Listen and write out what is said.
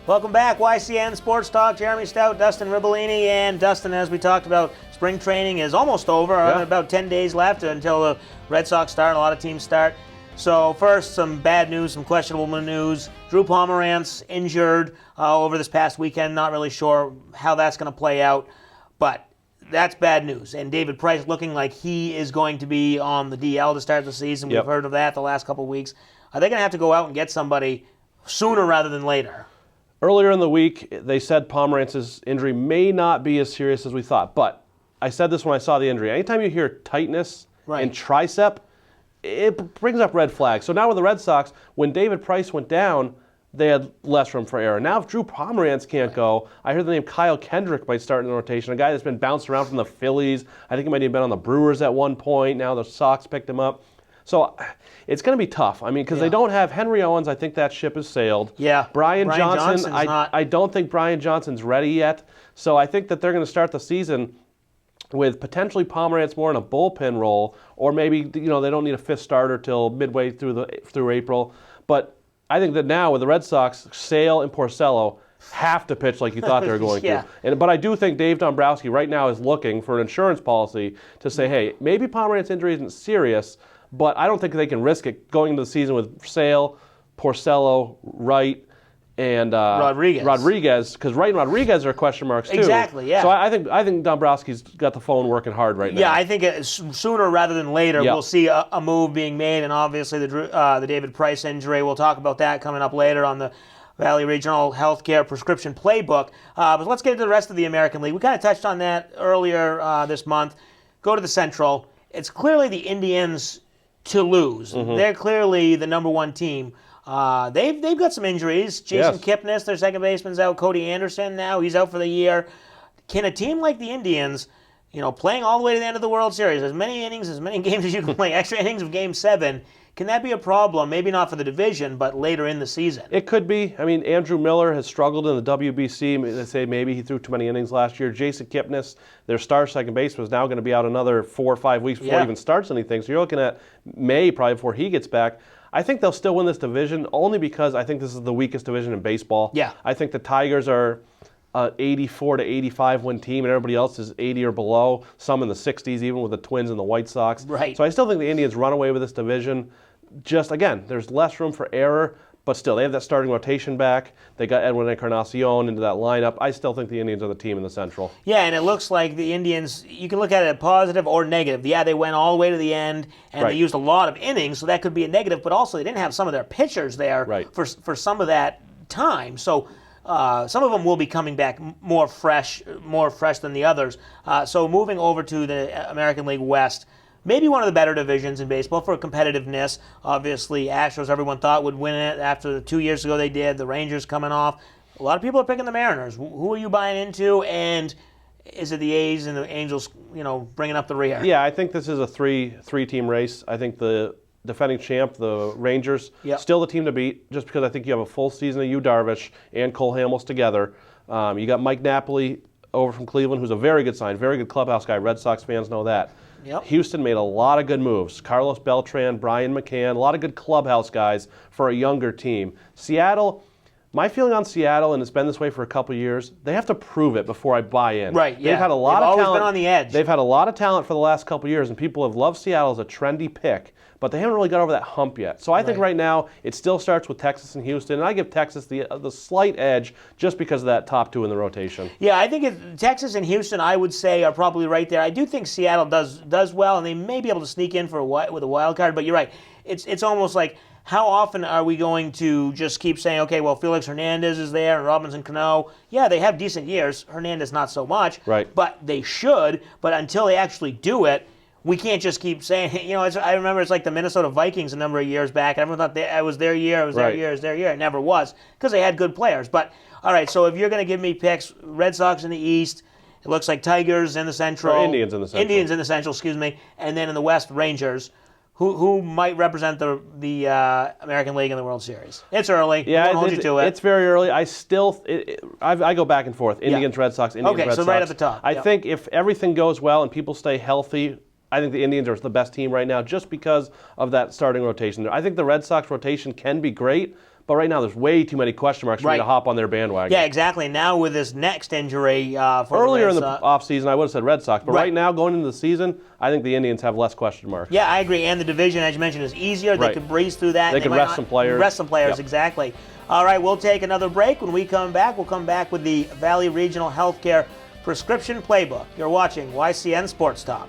Welcome back, YCN Sports Talk. Jeremy Stout, Dustin Ribellini, and Dustin, as we talked about, spring training is almost over. About 10 days left until the Red Sox start and a lot of teams start. So first, some bad news, some questionable news. Drew Pomerantz injured over this past weekend. Not really sure how that's going to play out, but that's bad news. And David Price looking like he is going to be on the DL to start the season. We've heard of that the last couple of weeks. Are they going to have to go out and get somebody sooner rather than later? Earlier in the week, they said Pomerantz's injury may not be as serious as we thought. But I said this when I saw the injury. Anytime you hear tightness in tricep, it brings up red flags. So now with the Red Sox, when David Price went down, they had less room for error. Now if Drew Pomerantz can't go, I heard the name Kyle Kendrick might start in the rotation, a guy that's been bounced around from the Phillies. I think he might have been on the Brewers at one point. Now the Sox picked him up. So it's going to be tough. I mean, because they don't have Henry Owens. I think that ship has sailed. Yeah. Brian Johnson, I don't think Brian Johnson's ready yet. So I think that they're going to start the season with potentially Pomerantz more in a bullpen role, or maybe they don't need a fifth starter till midway through April. But I think that now with the Red Sox, Sale and Porcello have to pitch like you thought they were going to. But I do think Dave Dombrowski right now is looking for an insurance policy to say, hey, maybe Pomerantz's injury isn't serious, but I don't think they can risk it going into the season with Sale, Porcello, Wright, and Rodriguez, because Wright and Rodriguez are question marks too. Exactly, yeah. So I think Dombrowski's got the phone working hard right now. Yeah, I think sooner rather than later we'll see a move being made, and obviously the David Price injury. We'll talk about that coming up later on the Valley Regional Healthcare Prescription Playbook. But let's get into the rest of the American League. We kind of touched on that earlier this month. Go to the Central. It's clearly the Indians to lose. They're clearly the number one team. They've got some injuries. Jason Kipnis, their second baseman's out. Cody Anderson now, he's out for the year. Can a team like the Indians, playing all the way to the end of the World Series, as many innings, as many games as you can play, extra innings of Game 7, can that be a problem? Maybe not for the division, but later in the season. It could be. I mean, Andrew Miller has struggled in the WBC. They say maybe he threw too many innings last year. Jason Kipnis, their star second baseman, is now going to be out another 4 or 5 weeks before he even starts anything. So you're looking at May probably before he gets back. I think they'll still win this division only because I think this is the weakest division in baseball. Yeah. I think the Tigers are 84 to 85 win team, and everybody else is 80 or below, some in the 60s, even with the Twins and the White Sox. Right. So I still think the Indians run away with this division. Just, again, there's less room for error, but still, they have that starting rotation back. They got Edwin Encarnacion into that lineup. I still think the Indians are the team in the Central. Yeah, and it looks like the Indians, you can look at it positive or negative. Yeah, they went all the way to the end, and they used a lot of innings, so that could be a negative, but also they didn't have some of their pitchers there for some of that time. So some of them will be coming back more fresh than the others. So moving over to the American League West, maybe one of the better divisions in baseball for competitiveness. Obviously, Astros, everyone thought would win it after 2 years ago they did. The Rangers coming off. A lot of people are picking the Mariners. Who are you buying into? And is it the A's and the Angels, bringing up the rear? Yeah, I think this is a three-team race. I think the defending champ, the Rangers, still the team to beat, just because I think you have a full season of Yu Darvish and Cole Hamels together. You got Mike Napoli over from Cleveland, who's a very good sign, very good clubhouse guy. Red Sox fans know that. Houston made a lot of good moves. Carlos Beltran, Brian McCann, a lot of good clubhouse guys for a younger team. Seattle, my feeling on Seattle, and it's been this way for a couple of years, they have to prove it before I buy in. Right, yeah. They've had a lot of talent. They've always been on the edge. They've had a lot of talent for the last couple of years, and people have loved Seattle as a trendy pick, but they haven't really got over that hump yet. So I think right now it still starts with Texas and Houston, and I give Texas the slight edge just because of that top two in the rotation. Yeah, I think Texas and Houston, I would say, are probably right there. I do think Seattle does well, and they may be able to sneak in with a wild card, but you're right. It's almost like, how often are we going to just keep saying, okay, well, Felix Hernandez is there and Robinson Cano? Yeah, they have decent years. Hernandez not so much. Right. But they should. But until they actually do it, we can't just keep saying, I remember it's like the Minnesota Vikings a number of years back. Everyone thought it was their year, it was their year, it was their year. It never was, because they had good players. But, all right, so if you're going to give me picks, Red Sox in the East, it looks like Tigers in the Central. Or Indians in the Central. Indians in the Central, excuse me. And then in the West, Rangers. Who might represent the American League in the World Series? It's early. Yeah, Won't hold you to it. It's very early. I go back and forth. Indians, Red Sox, Indians, Red Sox. Okay, so right at the top. I think if everything goes well and people stay healthy, I think the Indians are the best team right now just because of that starting rotation. I think the Red Sox rotation can be great, But right now, there's way too many question marks for me to hop on their bandwagon. Yeah, exactly. Now with this next injury for earlier in the offseason, I would have said Red Sox. But right now, going into the season, I think the Indians have less question marks. Yeah, I agree. And the division, as you mentioned, is easier. They could breeze through that. They could rest some players. Rest some players, exactly. All right, we'll take another break. When we come back, we'll come back with the Valley Regional Healthcare Prescription Playbook. You're watching YCN Sports Talk.